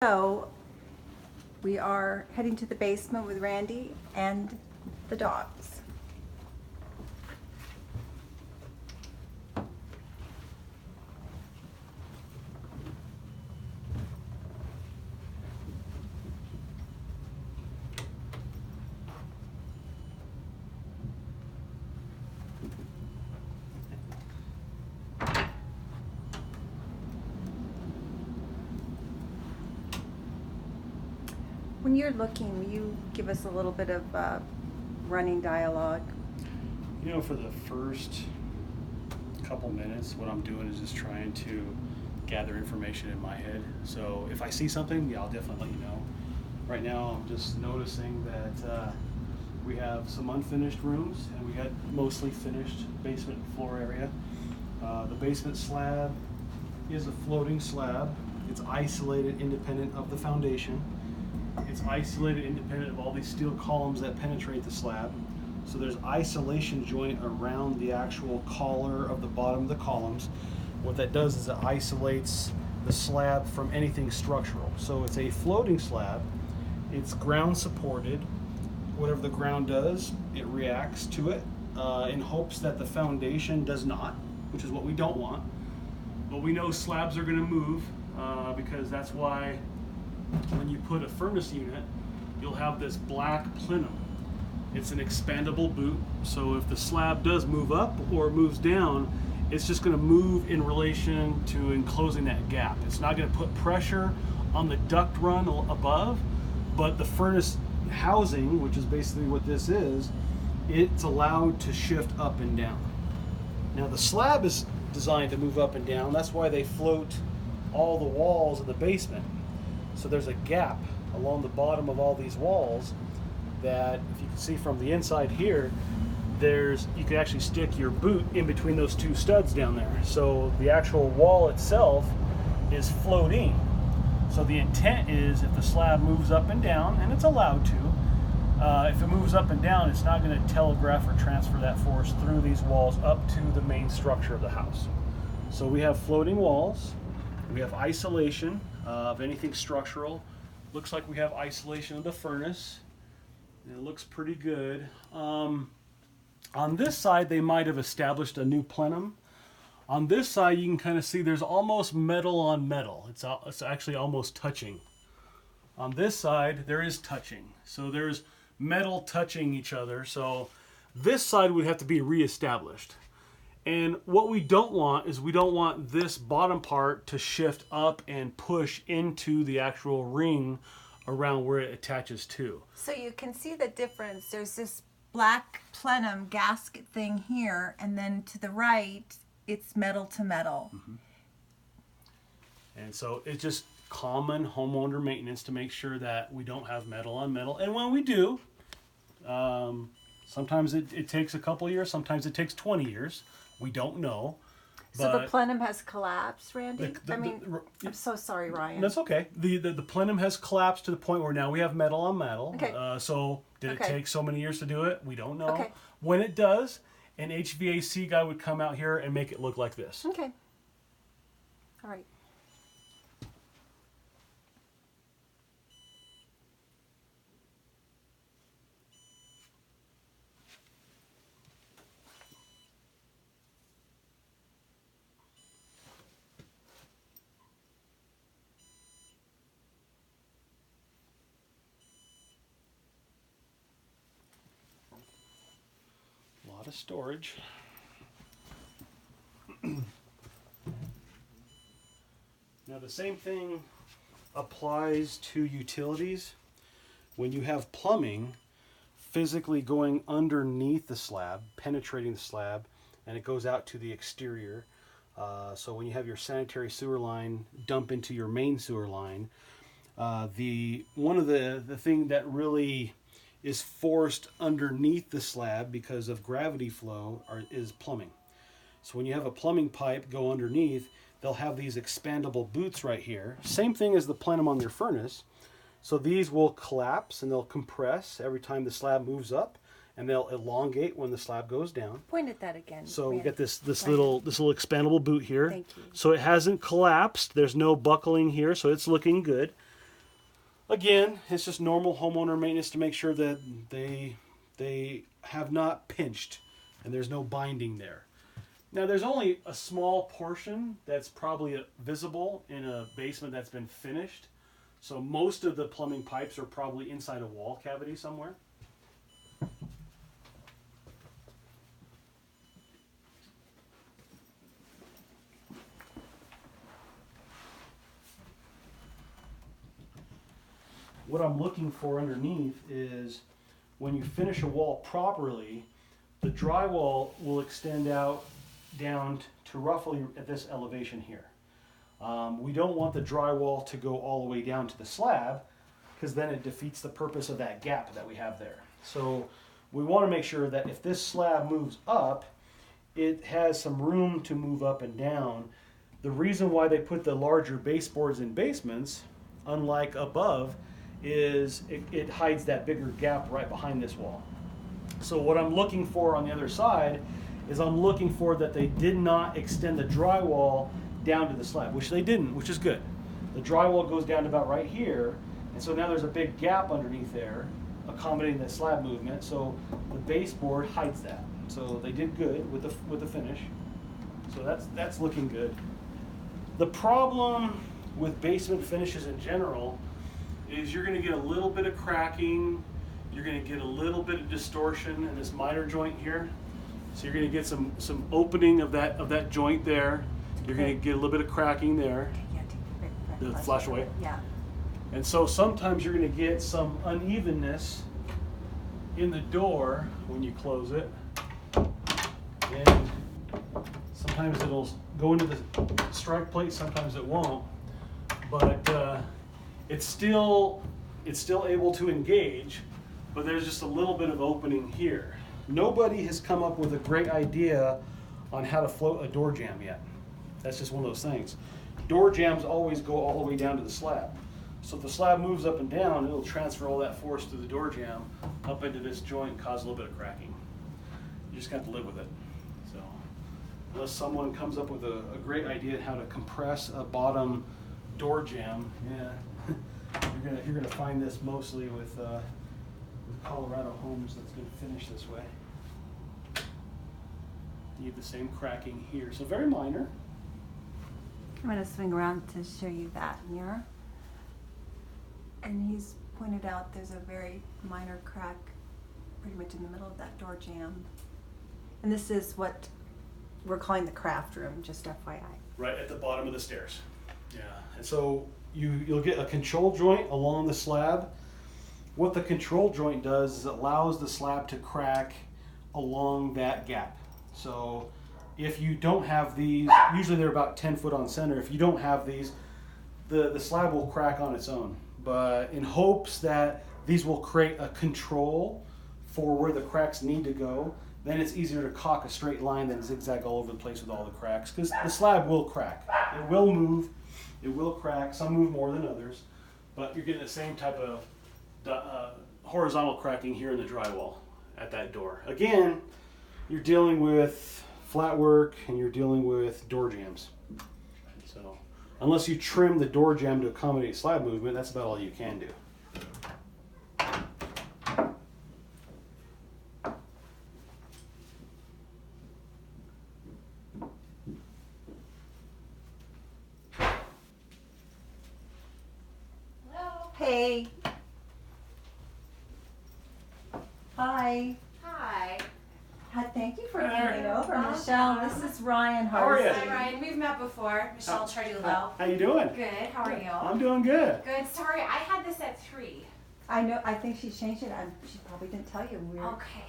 So we are heading to the basement with Randy and the dogs. When you're looking, will you give us a little bit of running dialogue? You know, for the first couple minutes, what I'm doing is just trying to gather information in my head. So if I see something, yeah, I'll definitely let you know. Right now, I'm just noticing that we have some unfinished rooms, and we got mostly finished basement floor area. The basement slab is a floating slab. It's isolated, independent of the foundation. It's isolated, independent of all these steel columns that penetrate the slab. So there's isolation joint around the actual collar of the bottom of the columns. What that does is it isolates the slab from anything structural. So it's a floating slab. It's ground supported. Whatever the ground does, it reacts to it in hopes that the foundation does not, which is what we don't want. But we know slabs are going to move because that's why when you put a furnace unit, you'll have this black plenum. It's an expandable boot, so if the slab does move up or moves down, it's just going to move in relation to enclosing that gap. It's not going to put pressure on the duct run above, but the furnace housing, which is basically what this is, it's allowed to shift up and down. Now the slab is designed to move up and down. That's why they float all the walls of the basement. So there's a gap along the bottom of all these walls that, if you can see from the inside here, you can actually stick your boot in between those two studs down there. So the actual wall itself is floating. So the intent is, if the slab moves up and down, and it's allowed to, if it moves up and down, it's not going to telegraph or transfer that force through these walls up to the main structure of the house. So we have floating walls, we have isolation of anything structural. Looks like we have isolation of the furnace. It looks pretty good. On this side, they might have established a new plenum. On this side, you can kind of see there's almost metal on metal. It's actually almost touching. On this side, there is touching. So there's metal touching each other. So this side would have to be reestablished. And what we don't want is, we don't want this bottom part to shift up and push into the actual ring around where it attaches to. So you can see the difference. There's this black plenum gasket thing here, and then to the right, it's metal to metal. Mm-hmm. And so it's just common homeowner maintenance to make sure that we don't have metal on metal. And when we do, sometimes it takes a couple years, sometimes it takes 20 years. We don't know. So the plenum has collapsed, Randy? I'm so sorry, Ryan. That's okay. The plenum has collapsed to the point where now we have metal on metal. Okay. So did it take so many years to do it? We don't know. Okay. When it does, an HVAC guy would come out here and make it look like this. Okay. All right. A lot of storage. Now the same thing applies to utilities. When you have plumbing physically going underneath the slab, penetrating the slab, and it goes out to the exterior. So when you have your sanitary sewer line dump into your main sewer line, one of the thing that really is forced underneath the slab because of gravity flow is plumbing. So when you have a plumbing pipe go underneath, they'll have these expandable boots right here. Same thing as the plenum on your furnace. So these will collapse and they'll compress every time the slab moves up, and they'll elongate when the slab goes down. Point at that again. So we got this little expandable boot here. Thank you. So it hasn't collapsed. There's no buckling here, so it's looking good. Again, it's just normal homeowner maintenance to make sure that they have not pinched and there's no binding there. Now there's only a small portion that's probably visible in a basement that's been finished. So most of the plumbing pipes are probably inside a wall cavity somewhere. What I'm looking for underneath is when you finish a wall properly, the drywall will extend out down to roughly at this elevation here. We don't want the drywall to go all the way down to the slab because then it defeats the purpose of that gap that we have there. So we want to make sure that if this slab moves up, it has some room to move up and down. The reason why they put the larger baseboards in basements, unlike above, is it hides that bigger gap right behind this wall. So what I'm looking for on the other side is I'm looking for that they did not extend the drywall down to the slab, which they didn't, which is good. The drywall goes down to about right here, and so now there's a big gap underneath there accommodating the slab movement, so the baseboard hides that. So they did good with the finish. So that's looking good. The problem with basement finishes in general is you're going to get a little bit of cracking, you're going to get a little bit of distortion in this miter joint here. So you're going to get some opening of that joint there. You're going to get a little bit of cracking there. The flush away. Yeah. And so sometimes you're going to get some unevenness in the door when you close it. And sometimes it'll go into the strike plate, sometimes it won't. But it's still able to engage, but there's just a little bit of opening here. Nobody has come up with a great idea on how to float a door jamb yet. That's just one of those things. Door jambs always go all the way down to the slab. So if the slab moves up and down, it'll transfer all that force through the door jamb up into this joint and cause a little bit of cracking. You just got to live with it. So unless someone comes up with a great idea on how to compress a bottom door jamb, yeah, you're gonna find this mostly with Colorado homes that's gonna finish this way. You have the same cracking here, so very minor. I'm going to swing around to show you that mirror. And he's pointed out there's a very minor crack pretty much in the middle of that door jamb. And this is what we're calling the craft room, just FYI. Right at the bottom of the stairs. Yeah, and so you'll get a control joint along the slab. What the control joint does is it allows the slab to crack along that gap. So if you don't have these, usually they're about 10 foot on center. If you don't have these, the slab will crack on its own. But in hopes that these will create a control for where the cracks need to go, then it's easier to caulk a straight line than zigzag all over the place with all the cracks, because the slab will crack. It will move, it will crack. Some move more than others, but you're getting the same type of horizontal cracking here in the drywall at that door. Again, you're dealing with flat work and you're dealing with door jambs. So unless you trim the door jamb to accommodate slab movement, that's about all you can do. Hello. Hey. Hi. Hi. Hi, thank you for Hi there. coming over, Welcome. Michelle. This is Ryan How are Hardesty. you? Hi Ryan, we've met before. Michelle Chardulo. How you doing? Good, how are you? I'm doing good. Good, sorry, I had this at 3. I know. I think she changed it. She probably didn't tell you. We were Okay.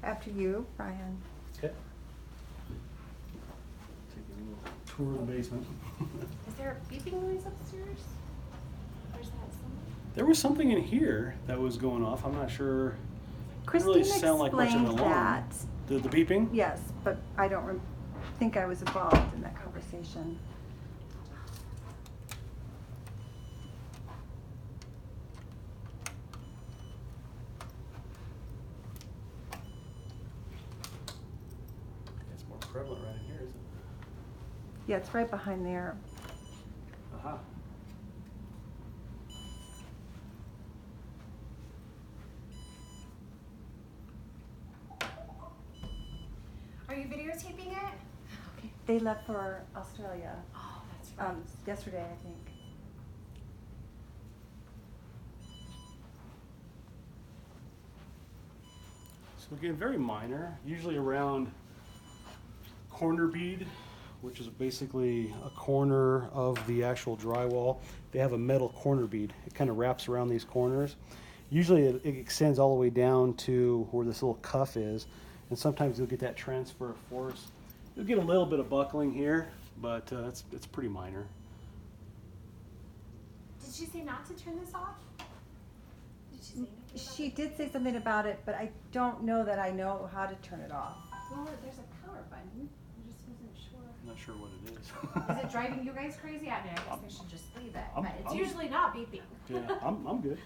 after you, Ryan. Okay. Take a little tour of the basement. Is there a beeping noise upstairs? Or is that something? There was something in here that was going off. I'm not sure. It Christine really sound like much of an explained alarm. that. The beeping? Yes, but I don't think I was involved in that conversation. It's more prevalent right in here, isn't it? Yeah, it's right behind there. Aha. Are you videotaping it? Okay. They left for Australia Oh, that's right. yesterday, I think. So again, very minor, usually around corner bead, which is basically a corner of the actual drywall. They have a metal corner bead. It kind of wraps around these corners. Usually it extends all the way down to where this little cuff is, and sometimes you'll get that transfer of force. You'll get a little bit of buckling here, but it's pretty minor. Did she say not to turn this off? Did she say anything about She it? did say something about it, but I don't know that I know how to turn it off. Well, there's a power button. I just wasn't sure. I'm not sure what it is. Is it driving you guys crazy? I mean, I guess I should just leave it. I'm- But it's I'm- usually not beeping. Yeah, I'm good.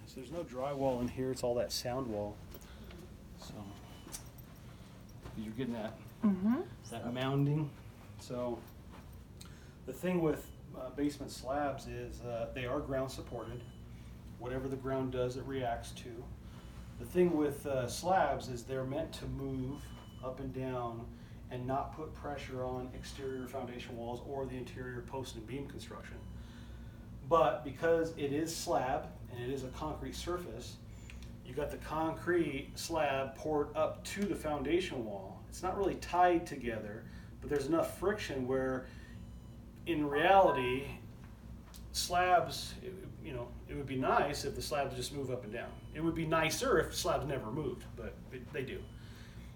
Yes, there's no drywall in here. It's all that sound wall. So you're getting that that mounding. So the thing with basement slabs is they are ground supported. Whatever the ground does, it reacts to. The thing with slabs is they're meant to move up and down and not put pressure on exterior foundation walls or the interior post and beam construction. But because it is slab and it is a concrete surface, you got the concrete slab poured up to the foundation wall. It's not really tied together, but there's enough friction where in reality, slabs, it would be nice if the slabs just move up and down. It would be nicer if slabs never moved, but they do.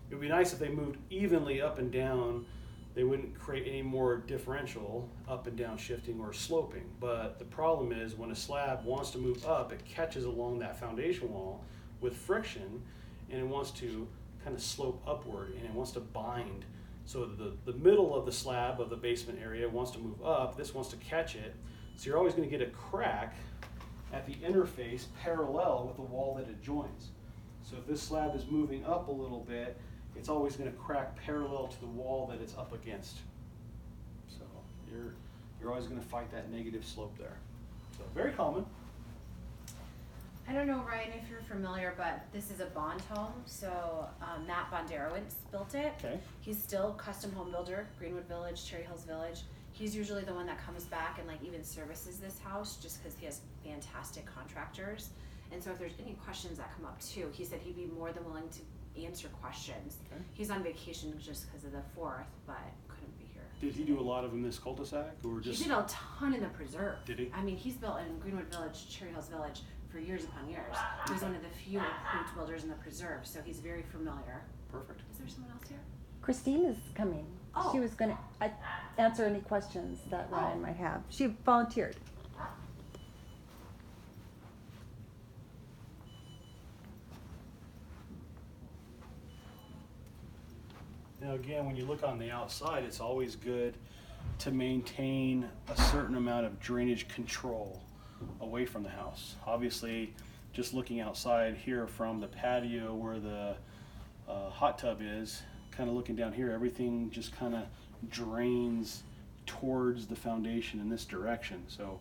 It would be nice if they moved evenly up and down. They wouldn't create any more differential up and down shifting or sloping. But the problem is when a slab wants to move up, it catches along that foundation wall with friction, and it wants to kind of slope upward, and it wants to bind. So the middle of the slab of the basement area wants to move up. This wants to catch it. So you're always going to get a crack at the interface parallel with the wall that it joins. So if this slab is moving up a little bit, it's always going to crack parallel to the wall that it's up against. So you're always going to fight that negative slope there. So very common. I don't know, Ryan, if you're familiar, but this is a bond home. So Matt Bondarowitz built it. Okay. He's still custom home builder, Greenwood Village, Cherry Hills Village. He's usually the one that comes back and even services this house just because he has fantastic contractors. And so if there's any questions that come up too, he said he'd be more than willing to answer questions. Okay. He's on vacation just because of the 4th, but couldn't be here. Did he do a lot of in this cul-de-sac, or just? He did a ton in the preserve. Did he? I mean, he's built in Greenwood Village, Cherry Hills Village for years upon years. He was one of the few approved builders in the preserve, so he's very familiar. Perfect. Is there someone else here? Christine is coming. Oh. She was going to answer any questions that Ryan might have. She volunteered. Now again, when you look on the outside, it's always good to maintain a certain amount of drainage control away from the house. Obviously, just looking outside here from the patio where the hot tub is, kind of looking down here, everything just kind of drains towards the foundation in this direction. So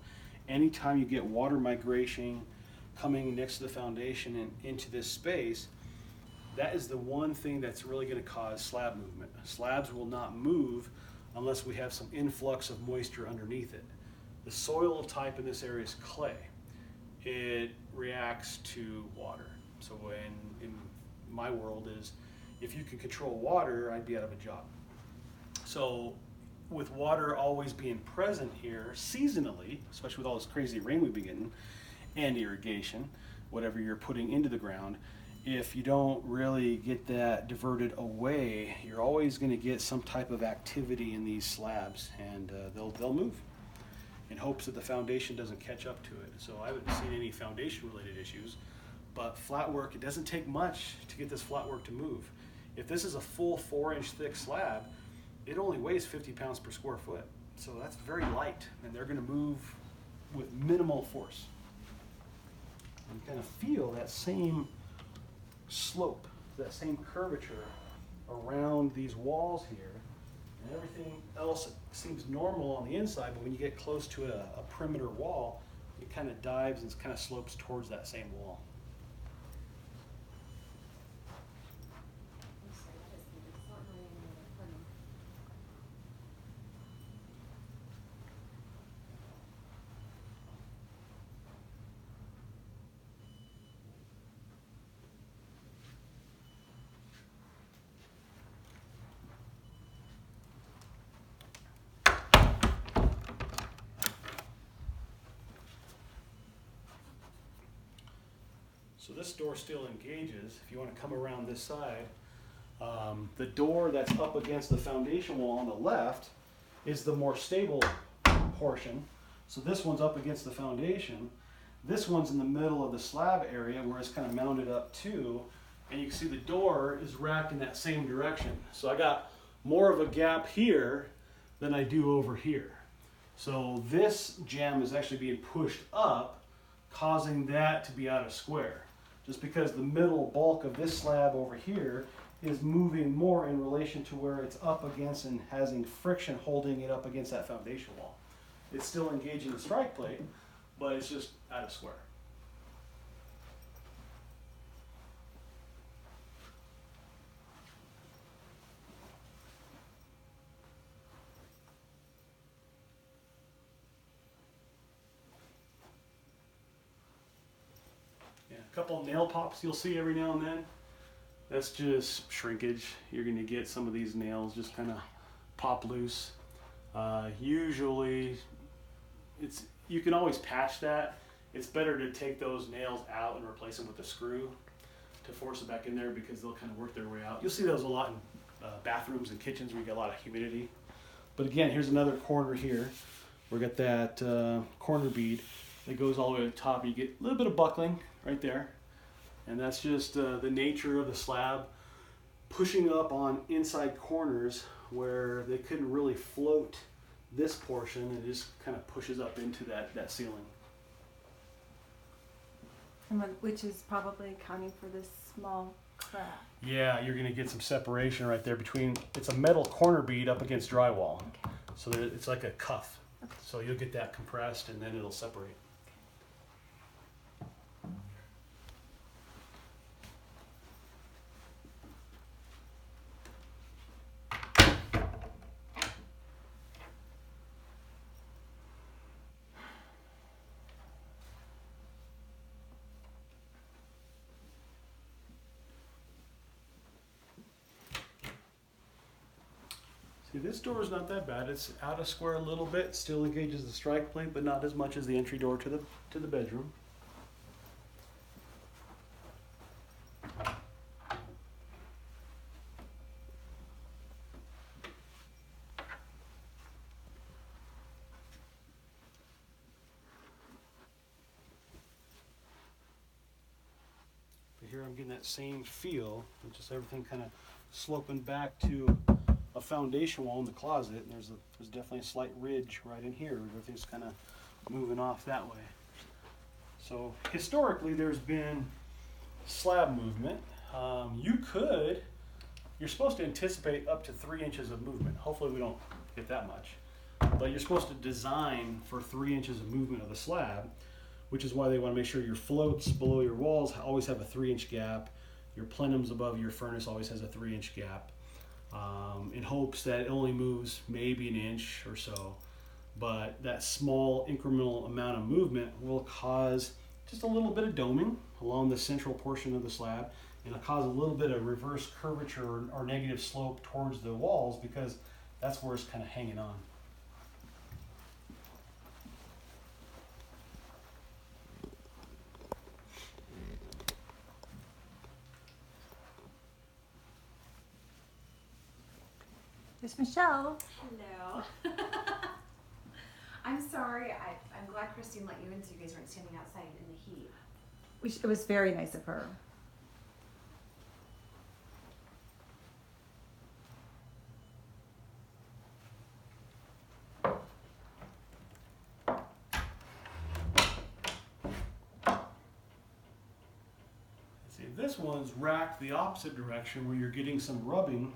anytime you get water migration coming next to the foundation and into this space, that is the one thing that's really going to cause slab movement. Slabs will not move unless we have some influx of moisture underneath it. The soil type in this area is clay. It reacts to water. So in my world is, if you can control water, I'd be out of a job. So with water always being present here seasonally, especially with all this crazy rain we've been getting, and irrigation, whatever you're putting into the ground, if you don't really get that diverted away, you're always going to get some type of activity in these slabs, and they'll move in hopes that the foundation doesn't catch up to it. So I haven't seen any foundation related issues, but flat work, it doesn't take much to get this flat work to move. If this is a full 4-inch thick slab, it only weighs 50 pounds per square foot. So that's very light, and they're going to move with minimal force. You kind of feel that same slope, that same curvature around these walls here. And everything else seems normal on the inside, but when you get close to a perimeter wall, it kind of dives and kind of slopes towards that same wall. So this door still engages. If you want to come around this side, the door that's up against the foundation wall on the left is the more stable portion. So this one's up against the foundation. This one's in the middle of the slab area where it's kind of mounted up too. And you can see the door is racked in that same direction. So I got more of a gap here than I do over here. So this jamb is actually being pushed up, causing that to be out of square. Just because the middle bulk of this slab over here is moving more in relation to where it's up against and having friction holding it up against that foundation wall. It's still engaging the strike plate, but it's just out of square. A couple of nail pops you'll see every now and then. That's just shrinkage. You're going to get some of these nails just kind of pop loose. Usually, you can always patch that. It's better to take those nails out and replace them with a screw to force it back in there because they'll kind of work their way out. You'll see those a lot in bathrooms and kitchens where you get a lot of humidity. But again, here's another corner here. We got that corner bead that goes all the way to the top. You get a little bit of buckling right there, and that's just the nature of the slab pushing up on inside corners where they couldn't really float this portion, and it just kind of pushes up into that ceiling. Which is probably accounting for this small crack. Yeah, you're going to get some separation right there between, it's a metal corner bead up against drywall. Okay. So it's like a cuff. Okay. So you'll get that compressed and then it'll separate. See, this door is not that bad. It's out of square a little bit, still engages the strike plate, but not as much as the entry door to the bedroom. But here I'm getting that same feel, with just everything kind of sloping back to a foundation wall in the closet, and there's definitely a slight ridge right in here. Everything's kind of moving off that way. So historically, there's been slab movement. You're supposed to anticipate up to 3 inches of movement. Hopefully, we don't get that much, but you're supposed to design for 3 inches of movement of the slab, which is why they want to make sure your floats below your walls always have a 3-inch gap. Your plenums above your furnace always has a 3-inch gap. In hopes that it only moves maybe an inch or so, but that small incremental amount of movement will cause just a little bit of doming along the central portion of the slab, and it'll cause a little bit of reverse curvature or negative slope towards the walls because that's where it's kind of hanging on. There's Michelle. Hello. I'm sorry. I'm glad Christine let you in so you guys weren't standing outside in the heat. It was very nice of her. This one's racked the opposite direction where you're getting some rubbing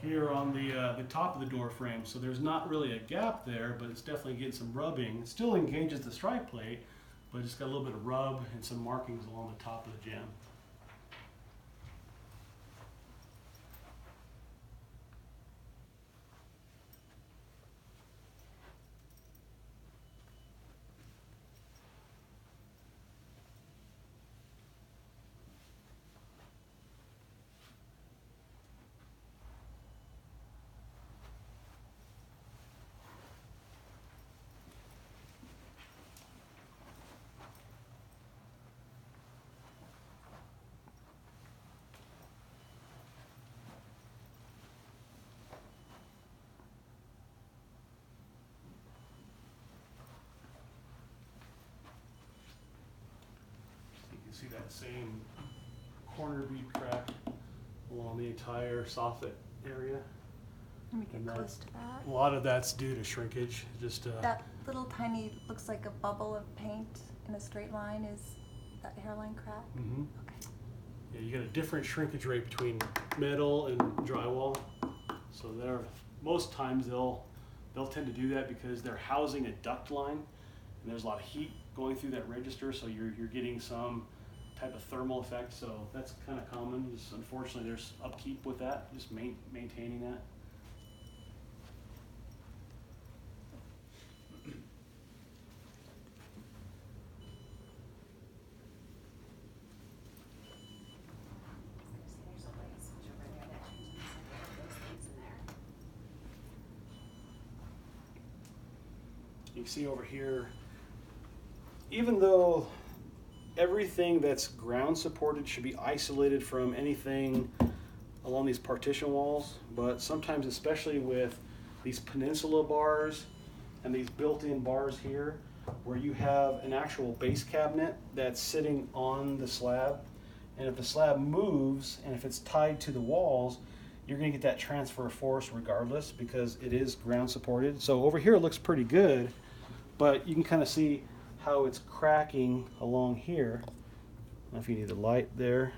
here on the top of the door frame. So there's not really a gap there, but it's definitely getting some rubbing. It still engages the strike plate, but it's got a little bit of rub and some markings along the top of the jam. See that same corner bead crack along the entire soffit area. Let me get close to that. A lot of that's due to shrinkage. Just that little tiny, looks like a bubble of paint in a straight line, is that hairline crack? Mm-hmm. Okay. Yeah, you get a different shrinkage rate between metal and drywall. So most times they'll tend to do that because they're housing a duct line, and there's a lot of heat going through that register, so you're getting some type of thermal effect. So that's kind of common. Just unfortunately, there's upkeep with that, just maintaining that. There's a light switch over there that changes those things in there. You can see over here, even though everything that's ground supported should be isolated from anything along these partition walls, but sometimes, especially with these peninsula bars and these built-in bars here, where you have an actual base cabinet that's sitting on the slab, and if the slab moves and if it's tied to the walls, you're going to get that transfer of force regardless because it is ground supported. So over here it looks pretty good, but you can kind of see how it's cracking along here. I don't know if you need the light there.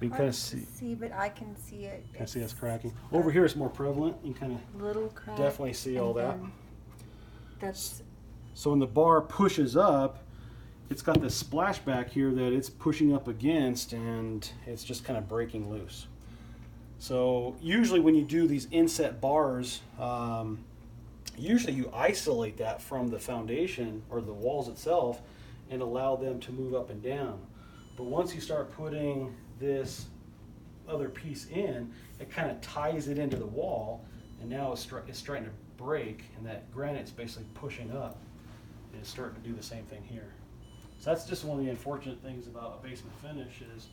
You can kind of see, but I can see it. Can see it's cracking. Over here it's more prevalent. You can kind of little crack. definitely see all that. That's so when the bar pushes up, it's got this splashback here that it's pushing up against, and it's just kind of breaking loose. So usually when you do these inset bars, usually you isolate that from the foundation or the walls itself and allow them to move up and down. But once you start putting this other piece in, it kind of ties it into the wall, and now it's starting to break, and that granite's basically pushing up, and it's starting to do the same thing here. So that's just one of the unfortunate things about a basement finish is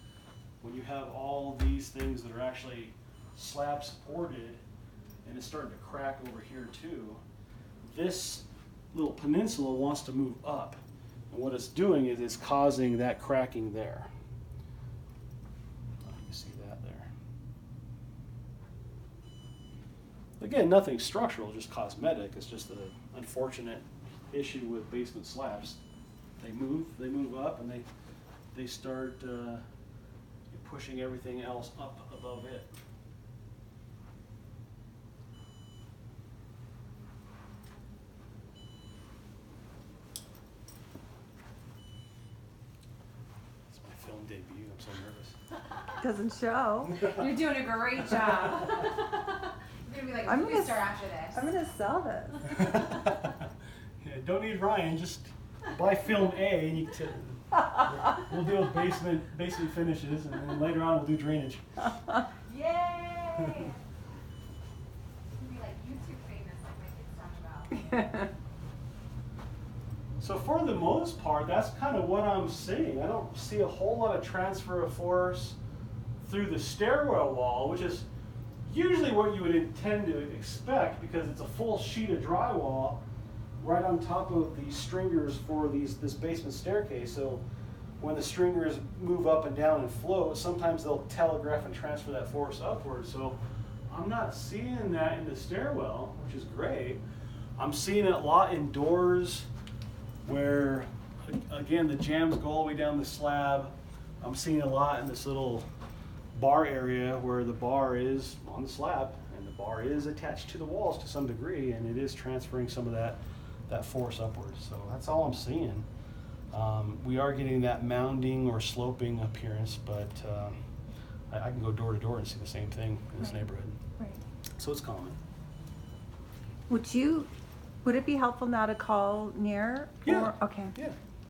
when you have all these things that are actually slab supported and it's starting to crack over here too, this little peninsula wants to move up, and what it's doing is it's causing that cracking there. You see that there. Again, nothing structural, just cosmetic. It's just an unfortunate issue with basement slabs. They move up, and they start pushing everything else up above it. It's my film debut. I'm so nervous. doesn't show. You're doing a great job. You're gonna be like a movie star after this. I'm gonna sell this. Yeah, don't need Ryan. Just buy film A, and we'll deal with basement finishes, and then later on we'll do drainage. Yay! You'll be like YouTube famous, like my kids talk about. So for the most part, that's kind of what I'm seeing. I don't see a whole lot of transfer of force through the stairwell wall, which is usually what you would intend to expect because it's a full sheet of drywall right on top of the stringers for this basement staircase. So when the stringers move up and down and float, sometimes they'll telegraph and transfer that force upward. So I'm not seeing that in the stairwell, which is great. I'm seeing it a lot in doors where, again, the jambs go all the way down the slab. I'm seeing a lot in this little bar area where the bar is on the slab and the bar is attached to the walls to some degree, and it is transferring some of that force upwards. So that's all I'm seeing. We are getting that mounding or sloping appearance, but I can go door to door and see the same thing in this neighborhood. Right. So it's common. Would it be helpful now to call near? Yeah. Okay. Yeah.